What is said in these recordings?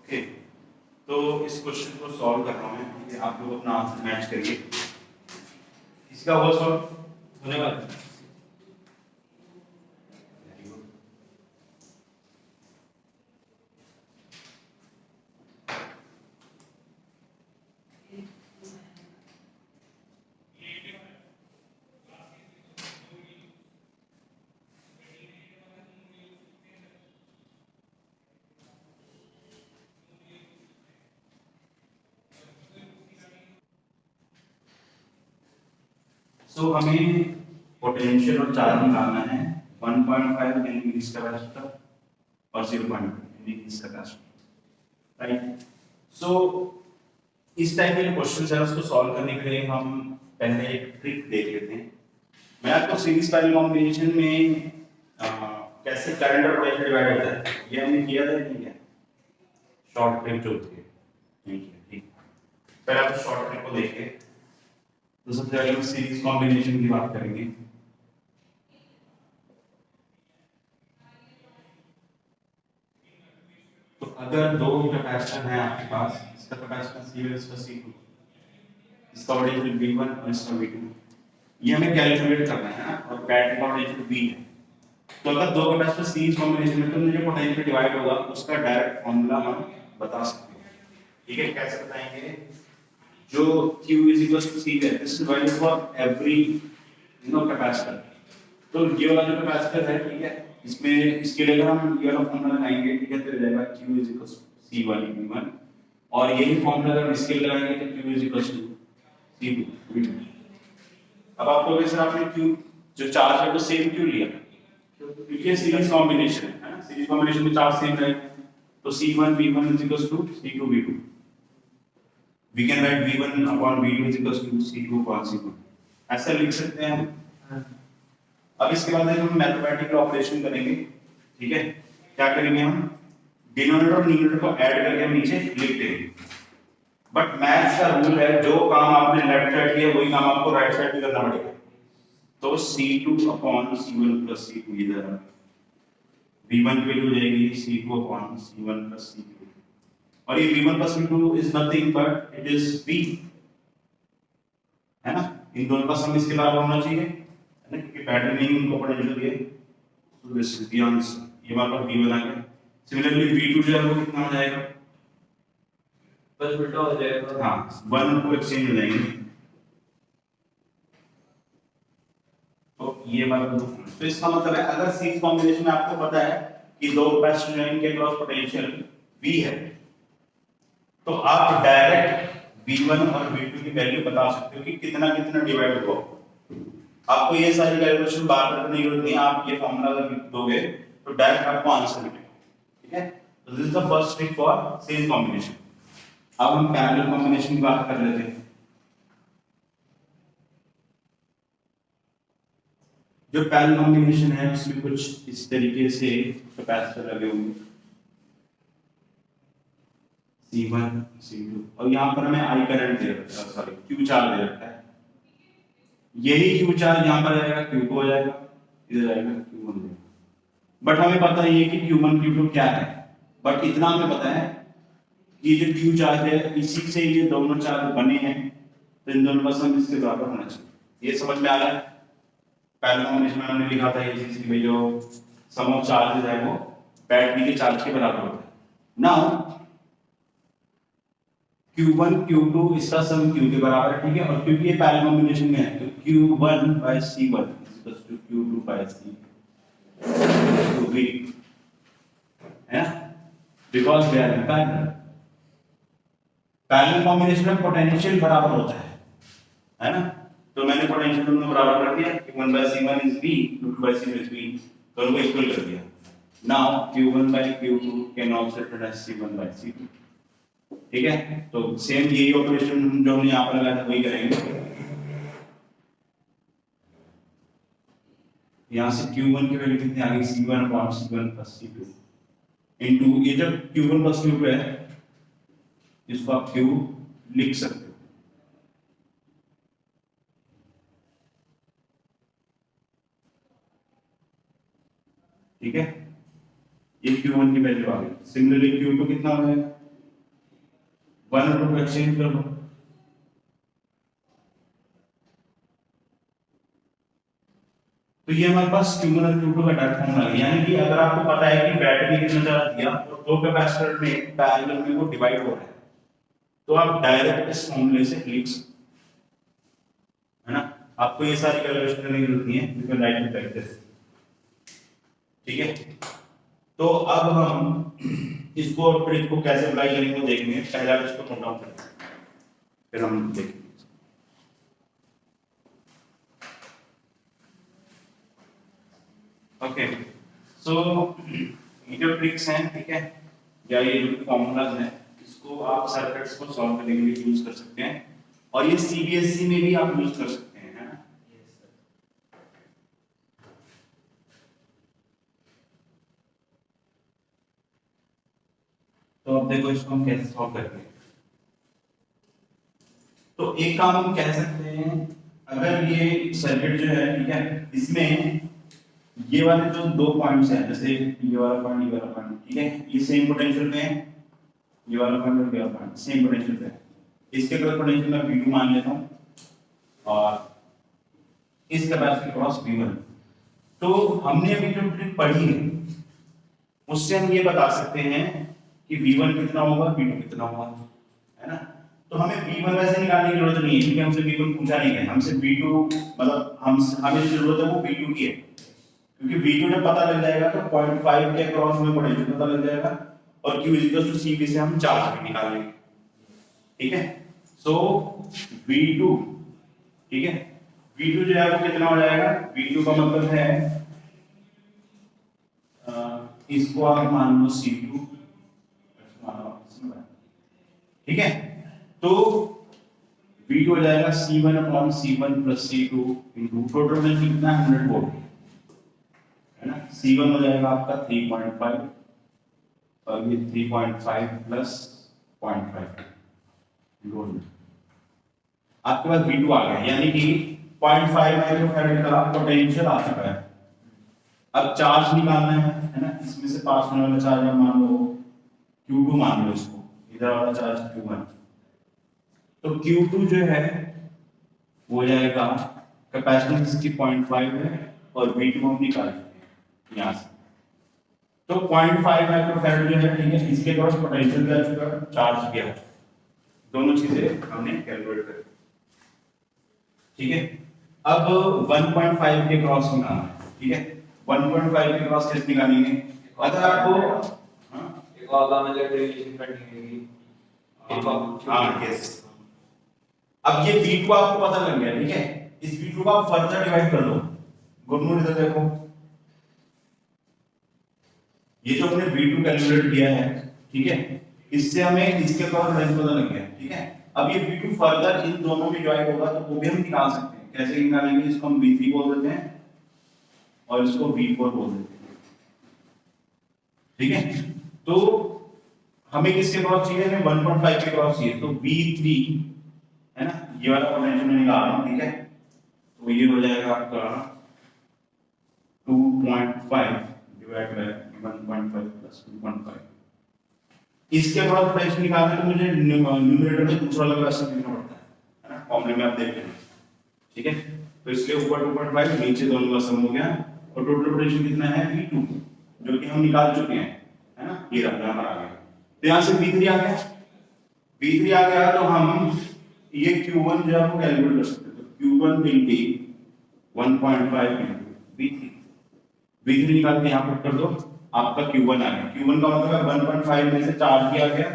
Okay, तो इस question को सॉल्व कर रहा हूँ मैं, कि आप लोग अपना आंसर मैच करिए। इसका हुआ सॉल्व होने वाला है। सो हमें पोटेंशियल और चार्ज निकालना है 1.5 यानी कि इसका कैपेसिटर और 0.2 यानी कि इसका कैपेसिटर, राइट। सो इस टाइप के क्वेश्चन है उसको सॉल्व करने के लिए हम पहले एक ट्रिक देख लेते हैं। मैं आपको सीरीज पैरेलल कॉम्बिनेशन में कैसे करंट और वोल्टेज डिवाइड होता है ये हमने किया था, नहीं किया? शॉर्ट ट्रिक जो होती है, नहीं किया, ठीक। पहले आप शॉर्ट ट्रिक को देखिए। तो सबसे पहले हम सीरीज कॉम्बिनेशन की बात करेंगे। तो अगर दो कैपेसिटर हैं आपके पास, इसका कैपेसिटेंस C1 इसका C2, इसका वोल्टेज V1 और इसका V2, ये हमें कैलकुलेट करना है ना, और बैटरी का वोल्टेज V है। तो अगर दो कैपेसिटर सीरीज कॉम्बिनेशन में, तो जो पोटेंशियल डिवाइड होगा उसका डायरेक्ट फॉर्मूला हम बता सकते हैं। ठीक है, कैसे बताएंगे? जो Q C है, this is value for every capacitor. तो ये वाला जो कैपेसिटर है, ठीक है, इसमें इसके लिए अगर हम ये वाला फॉर्मूला लगाएंगे, ठीक है, तो हो जाएगा Q C1 V1, और यही फॉर्मूला अगर इसके लिए लगाएंगे तो Q C2 V2। अब आपको वैसे आपने Q जो चार्ज है वो सेम क्यों लिया? क्योंकि सीरीज कॉम्बिनेशन है ना, सीरीज कॉम्बिनेशन में चार्ज सेम रहेगा। तो C1 V1 C2 V2, we can write V1 upon V2 is equals to C2 upon C2, ऐसा लिख सकते हैं हम। अब इसके बाद हम मैथमेटिकल ऑपरेशन करेंगे। ठीक है, क्या करेंगे? हम डिनोमिनेटर और न्यूमरेटर को ऐड करके हम नीचे लिख देंगे। बट मैथ्स का रूल है, जो काम आपने लेफ्ट साइड किया वही काम आपको राइट साइड भी करना पड़ेगा। तो C2 upon C1 plus C2 इधर V1 की वैल्यू हो जाएगी C2 upon C1 plus C2, और ये V1 plus V2 is nothing but it is V, है ना। इन दोनों का सम इसके बराबर होना चाहिए, है ना, क्योंकि बैटरी में ही उनको पोटेंशियल दिए। तो दिस इज द आंसर, ये हमारा V1 आ गया। सिमिलरली V2 जो है वो कितना हो जाएगा? बस उल्टा हो जाएगा। हाँ, 1 को एक्सचेंज हो जाएंगे। तो ये हमारा तो इसका मतलब है, अगर सीरीज कॉम्बिनेशन में आपको पता है कि दो कैपेसिटर के क्रॉस पोटेंशियल V है, तो आप डायरेक्ट V1 और V2 की वैल्यू बता सकते हो कि कितना कितना डिवाइड होगा। आपको ये सारी कैलकुलेशन बार बार करने की जरूरत नहीं है, आप ये फॉर्मूला अगर लिख दोगे तो डायरेक्ट आपको आंसर मिलेगा। ठीक है, तो this is the first trick for series combination. अब हम पैरेलल कॉम्बिनेशन की बात कर लेते हैं। जो पैरेलल कॉम्बिनेशन है उसमें कुछ इस तरीके से कैपेसिटर लगे होंगे C1 C2, और यहाँ पर हमें I करंट दे रखा है, सॉरी Q चार्ज दे रखा है। यही Q चार्ज यहाँ पर आएगा, Q2 हो जाएगा, इधर आएगा Q1 हो जाएगा। बट हमें पता नहीं है कि Q1 Q2 क्या है, बट इतना हमें पता है कि जो Q चार्ज है इसी से ये दोनों चार्ज बने हैं, तो इन दोनों का सम इसके बराबर होना चाहिए। ये समझ में आ रहा है? पैरेलल कॉम्बिनेशन में हमने लिखा था ये चीज कि भाई जो सम ऑफ चार्जेस है वो बैटरी के चार्ज के बराबर होता है। नाउ Q1 Q2 इसका सम Q के बराबर है, ठीक है, और क्योंकि ये पैरेलल कॉम्बिनेशन में है तो Q1 by C1 is equal to Q2 by C2 है ना, because they are in parallel. Parallel combination में पोटेंशियल बराबर होता है ना, तो मैंने पोटेंशियल दोनों बराबर कर दिया, Q1 by C1 is V, Q2 by C2 is V, दोनों को इक्वल कर दिया। Now Q1 by Q2 can also written as C1 by C2। ठीक है, तो सेम यही ऑपरेशन जो हमने यहाँ पर लगाया था वही करेंगे। यहाँ से Q1 की वैल्यू कितनी आ गई? C1 upon C1 plus C2 into ये जो Q1 प्लस Q2 है इसको आप Q लिख सकते हो। ठीक है, ये Q1 की वैल्यू आ गई। सिमिलरली Q2 कितना हो जाएगा? 1 और 2 को एक्सचेंज कर लो। तो ये हमारे पास Q1 और Q2 का डायरेक्ट फॉर्मूला है, यानी कि अगर आपको पता है कि बैटरी ने कितना चार्ज दिया और दो कैपेसिटर में पैरेलल में वो डिवाइड हो रहा है, तो आप डायरेक्ट इस फॉर्मूले से लिख सकते हैं, है ना। आपको ये सारी कैलकुलेशन करने की जरूरत नहीं है, you can write it like this. ठीक है, तो अब हम इसको ट्रिक को कैसे अप्लाई करेंगे वो देखेंगे। पहले आप इसको नोट डाउन करें, फिर हम देखेंगे। ओके, सो ये जो ट्रिक्स हैं, ठीक है, या ये जो फॉर्मूलाज हैं, इसको आप सर्किट्स को सॉल्व करने के लिए यूज कर सकते हैं, और ये सीबीएसई में भी आप यूज कर सकते हैं, है ना। तो अब देखो इसको हम कैसे सॉल्व करते हैं। तो एक काम हम कह सकते हैं, अगर ये सर्किट जो है, ठीक है, इसमें ये वाले जो दो पॉइंट्स हैं, जैसे ये वाला पॉइंट, ये वाला पॉइंट, ठीक है, ये सेम पोटेंशियल पे है, ये वाला पॉइंट और ये वाला पॉइंट सेम पोटेंशियल पे है। इसके क्रॉस पोटेंशियल मैं V2 मान लेता हूं, और इस कैपेसिटर क्रॉस V1। तो हमने अभी जो ट्रिक पढ़ी है उससे हम ये बता सकते हैं कि V1 कितना होगा, V2 कितना होगा, है ना। तो हमें V1 वैसे निकालने की जरूरत नहीं है, क्योंकि हमसे V1 पूछा नहीं गया, हमसे V2, मतलब हमें जो जरूरत है वो V2 की है, क्योंकि V2 जब पता लग जाएगा तो 0.5 के क्रॉस में पोटेंशियल पता लग जाएगा, और Q = CV से हम चार्ज भी निकाल लेंगे। ठीक है, सो V2, ठीक है, V2 जो है वो कितना हो जाएगा, V2 का मतलब है इसको आप मान लो C2, ठीक है, तो V2 हो जाएगा C1/C1 + C2 इनटू टोटल में कितना 100 वोल्ट, है ना। C1 हो जाएगा आपका 3.5, और ये 3.5 + 0.5 वोल्ट। आपके पास V2 आ गया, यानी कि 0.5 माइक्रोफैराड का पोटेंशियल आ चुका है। अब चार्ज निकालना है ना, इसमें से पास होने वाला चार्ज मान लो Q2, मान लो इसको, इधर वाला चार्ज Q1। तो Q2 जो है वो जाएगा, कैपेसिटेंस इसकी 0.5 है, और V2 हम निकाल चुके हैं यहाँ से। तो 0.5 माइक्रोफैराड जो है, ठीक है, इसके क्रॉस पोटेंशियल क्या चुका है, चार्ज गया, दोनों चीजें हमने कैलकुलेट कर, ठीक है। अब 1.5 के क्रॉस निकालना है, ठीक है, 1.5 के क्रॉस कैसे निकालेंगे, अगर आपको एक और हमें डेरिवेशन करनी होगी। हाँ यस, अब ये V2 आपको पता लग गया, ठीक है, इस V2 को आप फर्दर डिवाइड कर लो। गुरनूर इधर देखो, ये जो हमने V2 कैलकुलेट किया है, ठीक है, इससे हमें इसके क्रॉस पोटेंशियल पता लग गया, ठीक है। अब ये V2 फर्दर इन दोनों में डिवाइड होगा, तो वो भी हम निकाल सकते हैं। कैसे निकालेंगे, इसको हम V3 बोल देते हैं और इसको V4 बोल देते हैं, ठीक है। तो हमें किसके क्रॉस चाहिए, हमें 1.5 के क्रॉस चाहिए, तो V3, है ना, ये वाला पोटेंशियल मैं निकाल रहा हूं, ठीक है। तो ये हो जाएगा आपका 2.5 डिवाइड बाय 1.5 + 2.5। इसके बाद पोटेंशियल निकालना है तो मुझे न्यूमरेटर में दूसरा वाला रास्ता लिखना पड़ता है ना, फॉर्मूले में आप देख लेना, ठीक है। तो इसलिए ऊपर 2.5, नीचे दोनों का सम हो गया, और टोटल पोटेंशियल कितना है V2, जो कि हम निकाल चुके हैं, है ना, ये रहा नंबर आ गया। तो यहां से V3 आ गया, V3 आ गया, तो हम ये Q1 जो है वो कैलकुलेट कर सकते हैं। तो Q1 will be 1.5 * V3, V3 निकाल के यहां पुट कर दो, आपका Q1 आ गया। Q1 का मतलब है 1.5 में से चार्ज किया गया,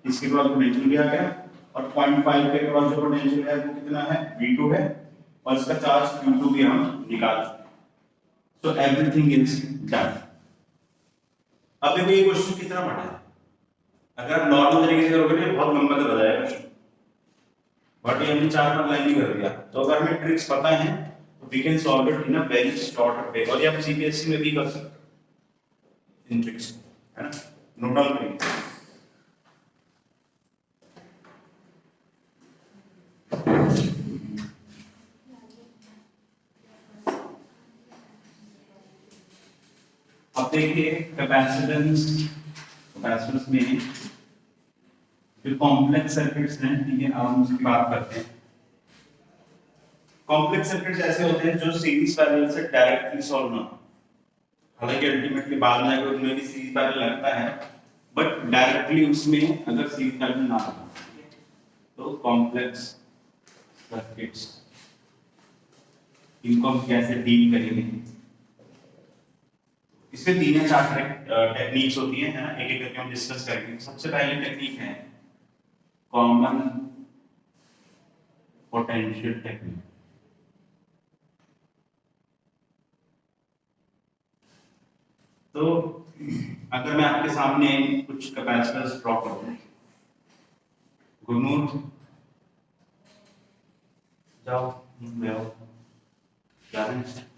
इसके क्रॉस पोटेंशियल भी आ गया, और 0.5 के क्रॉस जो पोटेंशियल है वो कितना है, V2 है, और इसका चार्ज Q2 भी हम निकाल चुके हैं। So everything is done. अब देखो ये क्वेश्चन कितना बड़ा है, अगर आप नॉर्मल तरीके से करोगे तो बहुत लंबा चला जाएगा, बट ये हमने 4-5 लाइन ही कर दिया। तो अगर हमें ट्रिक्स पता है तो we can solve it in a very short way, और ये आप सीबीएसई में भी कर सकते हो इन ट्रिक्स, है ना, नोट डाउन करिए। अब देखिए कैपेसिटेंस में जो कॉम्प्लेक्स सर्किट्स हैं, ठीक है, अब हम उसकी बात करते हैं। कॉम्प्लेक्स सर्किट्स ऐसे होते हैं जो सीरीज पैरेलल से डायरेक्टली सॉल्व ना हो। हालांकि अल्टीमेटली बाद में अगर उनमें भी सीरीज पैरेलल लगता है, बट डायरेक्टली उसमें अगर सीरीज पैरेलल ना हो तो कॉम्प्लेक्स सर्किट्स, इनको हम कैसे डील करेंगे। इसमें 3 या 4 टेक्निक्स होती है ना, एक एक करके हम डिस्कस करेंगे। सबसे पहली टेक्निक है कॉमन पोटेंशियल टेक्निक। तो अगर मैं आपके सामने कुछ कैपेसिटर्स ड्रॉ करूं, गुरनूर जाओ, ले आओ, जा रहे हैं।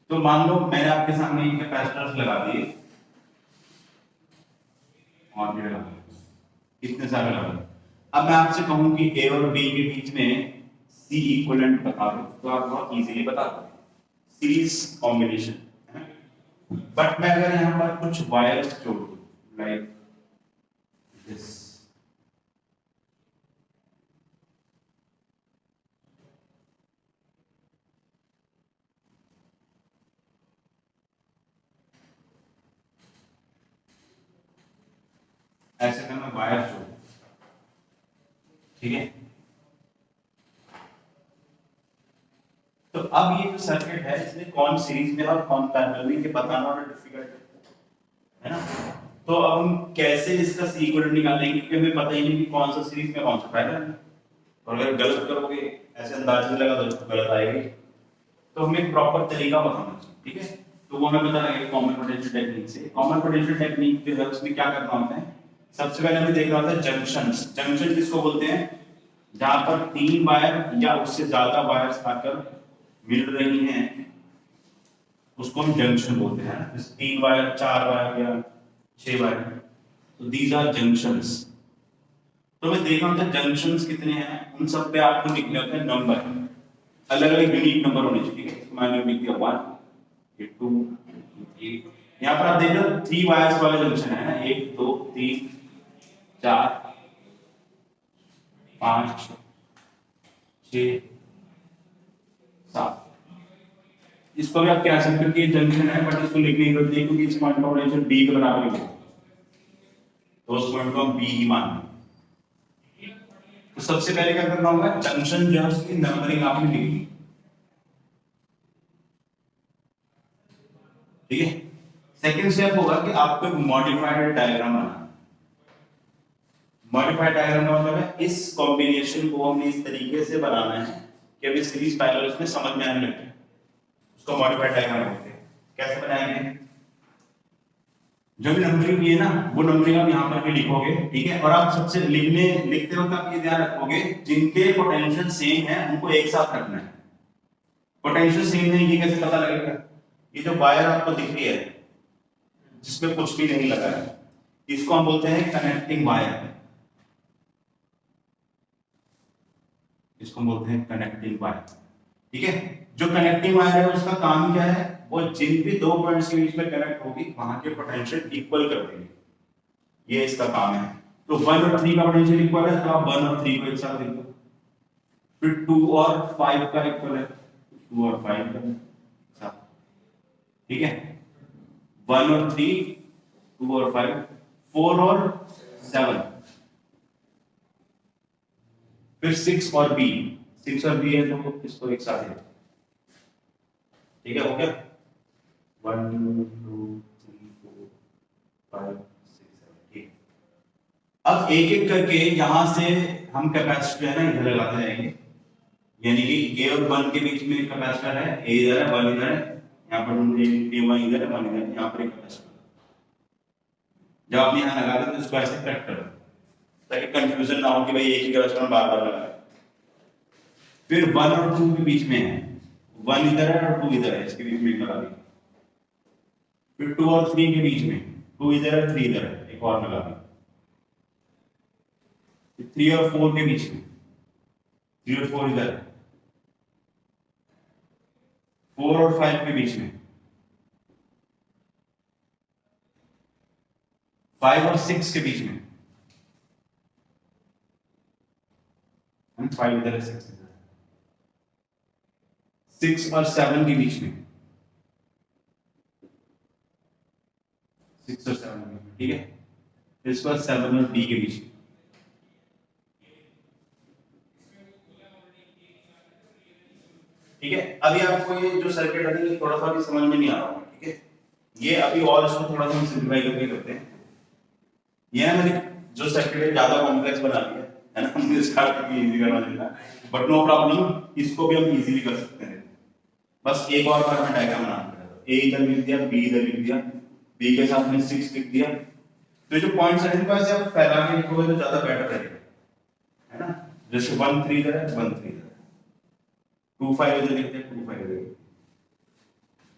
तो मान लो मैंने आपके सामने ये कैपेसिटर्स लगा दिए और ये लगा दिए, इतने सारे लगा दिए। अब मैं आपसे कहूं कि ए और बी के बीच में सी इक्विवेलेंट बता दो, तो आप बहुत इजीली बता दो, सीरीज कॉम्बिनेशन है। बट मैं अगर यहां पर कुछ वायर्स जोड़ दूं लाइक दिस, ऐसे का मैं वायर जोड़, ठीक है। तो अब ये जो सर्किट है इसमें कौन सीरीज में और कौन पैरेलल में, ये बताना और डिफिकल्ट है ना। तो अब हम कैसे इसका सी इक्विवेलेंट निकालेंगे, क्योंकि हमें पता ही नहीं कि कौन सा सीरीज में कौन सा पैरेलल है। और अगर गलत करोगे, ऐसे अंदाज से लगा दो तो गलत आएगी। तो हमें प्रॉपर तरीका बताना चाहिए, ठीक है। तो वो हमें पता लगेगा कॉमन पोटेंशियल टेक्निक से। कॉमन पोटेंशियल टेक्निक जो है उसमें क्या करना होता है, सबसे पहले हमें देखना होता है जंक्शंस। जंक्शन किसको बोलते हैं, जहां पर 3 वायर या उससे ज्यादा वायर्स आकर मिल रही हैं उसको हम जंक्शन बोलते हैं। जैसे 3 वायर, 4 वायर या 6 वायर, तो दीज आर जंक्शंस। तो मैं देखना होता है जंक्शंस कितने हैं, उन सब पे आपको लिखने होते हैं नंबर, अलग अलग यूनिक नंबर होने चाहिए, ठीक है। मैंने लिख दिया 1, ये 2, 3। यहाँ पर आप देख रहे हो 3 वायर्स वाला जंक्शन है ना, 1 2 3 4 5 6 7। इसको भी आप कह सकते हो कि ये जंक्शन है, बट इसको लिखने की जरूरत नहीं क्योंकि इस पॉइंट का पोटेंशियल बी के बराबर ही है, तो उस पॉइंट को हम बी ही मान लेंगे। तो सबसे पहले क्या करना होगा, जंक्शन जो है उसकी नंबरिंग आपने लिखी, ठीक है। सेकंड स्टेप होगा कि आपको एक मॉडिफाइड डायग्राम बनाना। मॉडिफाइड डायग्राम का मतलब है इस कॉम्बिनेशन को हमने इस तरीके से बनाना है कि अभी सीरीज पैरेलल उसमें समझ में आने लगे, उसको मॉडिफाइड डायग्राम बोलते हैं। कैसे बनाएंगे, जो भी नंबरिंग की है ना वो नंबरिंग आप यहाँ पर भी लिखोगे, ठीक है। और आप सबसे लिखते वक्त आप ये ध्यान रखोगे जिनके पोटेंशियल सेम है उनको एक साथ रखना है। पोटेंशियल सेम नहीं, ये कैसे पता लगेगा, ये जो वायर आपको दिख रही है जिसमें कुछ भी नहीं लगा है, इसको हम बोलते हैं कनेक्टिंग वायर, इसको हम बोलते हैं कनेक्टिंग वायर, ठीक है। जो कनेक्टिंग वायर है उसका काम क्या है, वो जिन भी 2 पॉइंट्स के बीच में कनेक्ट होगी वहां के पोटेंशियल इक्वल कर देंगे, ये इसका काम है। तो 1 और 3 का पोटेंशियल इक्वल है तो आप 1 और 3 को एक साथ लिख दो। फिर 2 और 5 का इक्वल है, 2 और 5 का साथ, ठीक है। 1 और 3, 2 और 5, 4 और 7, फिर 6 और b, 6 और b है तो इसको एक साथ है, ठीक है। हो गया 1 2 3 4 5 6 7, ठीक। अब एक एक करके यहां से हम कैपेसिटर है ना इधर लगाते जाएंगे, यानी कि a और 1 के बीच में कैपेसिटर है, a इधर है 1 इधर है, यहाँ पर a1 इधर है 1 इधर है, यहाँ पर एक कैपेसिटर। जब आपने यहाँ लगा दो तो इसको ऐसे कट कर दो ताकि कंफ्यूजन ना हो कि भाई एक ही कैपेसिटर बार बार लगा। फिर 1 और 2 के बीच में है, 1 इधर है और 2 इधर है, इसके बीच में लगा दिया। फिर 2 और 3 के बीच में, 2 इधर है 3 इधर है, एक और लगा दिया। 3 और 4 के बीच में, 3 और 4 इधर है, 4 और 5 के बीच में, 5 और 6 के बीच में, 5 इधर है, 6 इधर है, 6 और 7 के बीच में, 6 और 7 के बीच में, ठीक है। फिर इसके बाद 7 और D के बीच में, ठीक है। अभी आपको ये जो सर्किट है ये थोड़ा सा भी समझ में नहीं आ रहा होगा, ठीक है। ये अभी और इसको थोड़ा सा सिंपलीफाई करके करते हैं। ये ना मैंने जो सर्किट है ज्यादा कॉम्प्लेक्स बना दिया है ना, मुझे स्टार्ट करके इजी करना चाहिए, बट नो प्रॉब्लम, इसको भी हम इजीली कर सकते हैं। बस एक और बार मैं डायग्राम बना दूंगा, ए इधर लिख दिया, बी इधर लिख दिया, बी के साथ में 6 लिख दिया। तो जो पॉइंट्स हैं इनको ऐसे आप फैला के लिखोगे तो ज्यादा बेटर रहेगा, है ना। जैसे 1 3 इधर है, 1 3 इधर है, 2 5 इधर लिखते हैं, 2 5 इधर,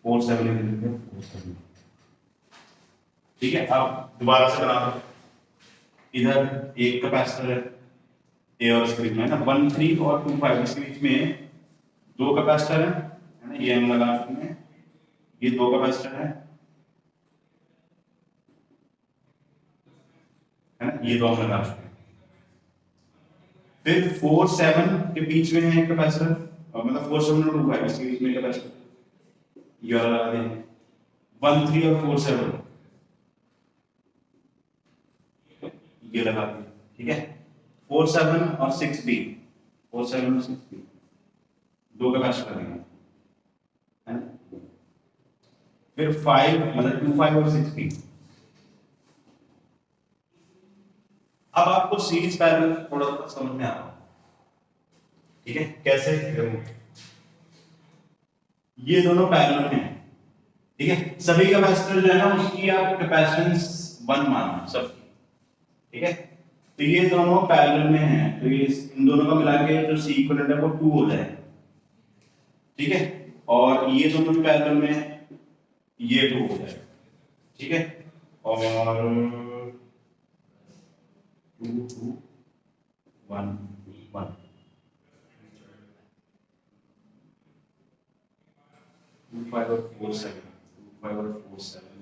4 7 इधर लिखते हैं, 4 7, ठीक है। अब दोबारा से बना दो, इधर एक कैपेसिटर है ए और इसके बीच में, है ना, 1 3 और 2 5 इसके बीच में दो कैपेसिटर है ना, ये हम लगा चुके हैं, ये दो कैपेसिटर है ना, ये दो हम लगा चुके हैं। फिर 4 7 के बीच में है कैपेसिटर, और मतलब 4 7 और 2 5 इसके बीच में कैपेसिटर, ये वाला लगा देंगे। 1 3 और 4 7 ये लगा दिया, ठीक है। 4 7 और 6 B, 4 7 और 6 B दो कैपेसिटर लगेंगे, है ना। फिर 5 मतलब 2 5 और 6 B। अब आपको सीरीज पैरेलल थोड़ा सा समझ में आ रहा है, ठीक है। कैसे, ये दोनों पैरेलल में हैं, ठीक है। सभी कैपेसिटर जो है ना उसकी आप कैपेसिटेंस 1 मानना सबकी, ठीक है। तो ये दोनों पैरेलल में हैं, तो ये इन दोनों का मिला के जो सी इक्विवेलेंट है वो 2 हो जाएगा, ठीक है। और ये दोनों भी पैरेलल में हैं, ये 2 हो जाएगा, ठीक है। और 2 2 1 1 2 5 और 4 7 2 5 और 4 7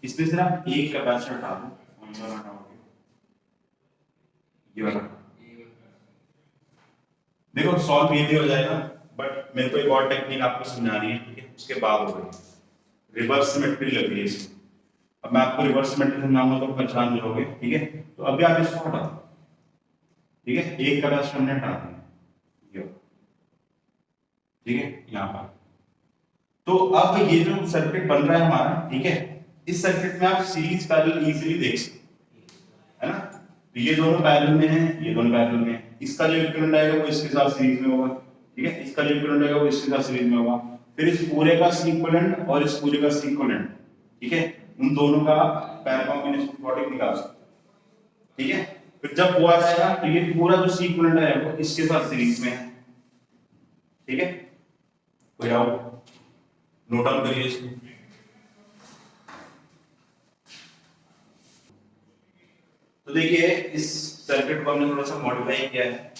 इसमें से आप एक कैपेसिटर हटा दो, कौन सा हटाओगे, ये वाला। देखो सॉल्व ये भी हो जाएगा, बट मेरे को एक और टेक्निक आपको समझानी है, ठीक है, उसके बाद होगा। रिवर्स सिमेट्री लग रही है इसमें, अब मैं आपको रिवर्स सिमेट्री समझाऊंगा तो पहचान जाओगे, ठीक है। तो अभी आप इसको हटा दो, ठीक है, एक कैपेसिटर हमने हटा दिया, ये, ठीक है, यहाँ पर। तो अब ये जो सर्किट बन रहा है हमारा, ठीक है, इस सर्किट में आप सीरीज पैरेलल इजीली देख सकते हैं, है ना। तो ये दोनों पैरेलल में हैं, ये दोनों पैरेलल में हैं, इसका जो इक्विवेलेंट आएगा वो इसके साथ सीरीज में होगा, ठीक है, इसका जो इक्विवेलेंट आएगा वो इसके साथ सीरीज में होगा। फिर इस पूरे का सी इक्विवेलेंट और इस पूरे का सी इक्विवेलेंट, ठीक है, उन दोनों का पैरेलल कॉम्बिनेशन प्लॉटिंग निकाल सकते हैं, ठीक है। फिर जब वो आ जाएगा तो ये पूरा जो सी इक्विवेलेंट है वो इसके साथ सीरीज में है, ठीक है। कोई आओ नोट डाउन करिए इसको। तो देखिए इस सर्किट को हमने थोड़ा सा मॉडिफाई किया है,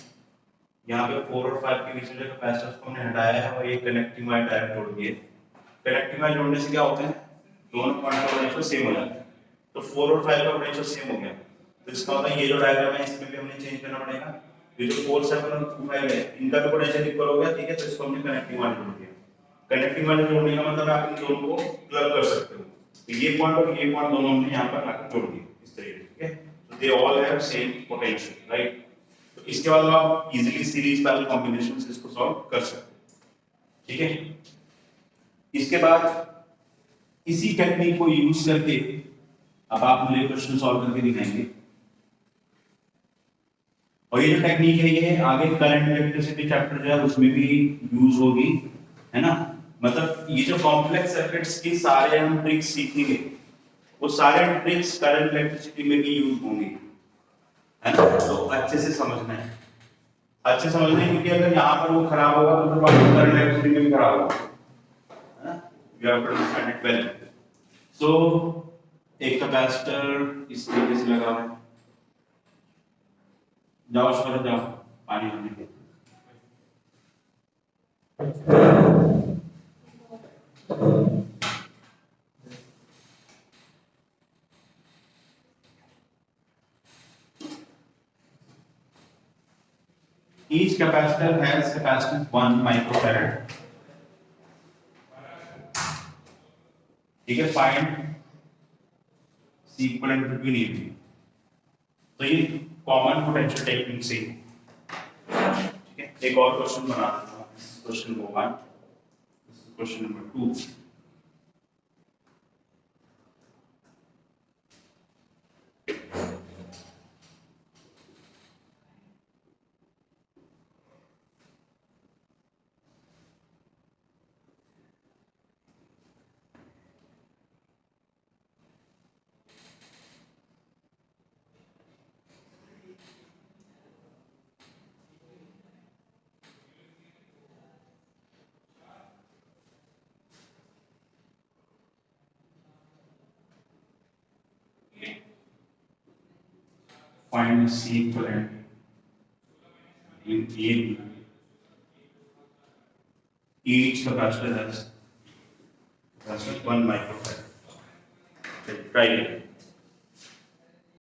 यहाँ पे 4 और 5 के बीच में जो कैपेसिटर्स को हमने हटाया है और ये कनेक्टिंग वायर डायरेक्ट जोड़ दिए। कनेक्टिंग वायर जोड़ने से क्या होता है, दोनों पॉइंट का पोटेंशियल सेम हो जाता है, तो 4 और 5 का पोटेंशियल सेम हो गया। तो इसका मतलब ये जो डायग्राम है इसमें भी हमें चेंज करना पड़ेगा, ये जो 4 7 और 2 5 है इनका भी पोटेंशियल इक्वल हो गया, ठीक है। तो इसको हमने कनेक्टिंग वायर जोड़ दिया। कनेक्टिंग वायर जोड़ने का मतलब आप इन दोनों को क्लब कर सकते हो, तो ये पॉइंट और ये पॉइंट दोनों हमने यहाँ पर लाकर जोड़ दिए इस तरीके से, ठीक है। तो they all have same potential, right. तो इसके बाद आप इजीली सीरीज पैरेलल कॉम्बिनेशन से इसको सॉल्व कर सकते हो, ठीक है। इसके बाद इसी टेक्निक को यूज करके अब आप मुझे क्वेश्चन सॉल्व करके दिखाएंगे, और ये जो टेक्निक है ये आगे करंट इलेक्ट्रिसिटी चैप्टर जो है उसमें भी यूज होगी, है ना। मतलब ये जो कॉम्प्लेक्स सर्किट्स की सारे हम ट्रिक्स सीखेंगे वो सारे ट्रिक्स करंट इलेक्ट्रिसिटी में भी यूज होंगे, है ना। तो अच्छे से समझना है, अच्छे समझना है, क्योंकि अगर यहाँ पर वो खराब होगा तो फिर बाकी करंट इलेक्ट्रिसिटी में भी खराब होगा, है ना। You have to understand it well. So एक कैपेसिटर इस तरीके से लगा हुआ है, जाओ शरद जाओ पानी लाने के। Each capacitor has capacitance 1 microfarad. ठीक है, find C equivalent between A B. तो ये कॉमन पोटेंशियल टेक्निक से, ठीक है। एक और क्वेश्चन बना देता हूँ, question number 1, question number 2। Find C equivalent in A. Each capacitor has 1 microfarad. Try it.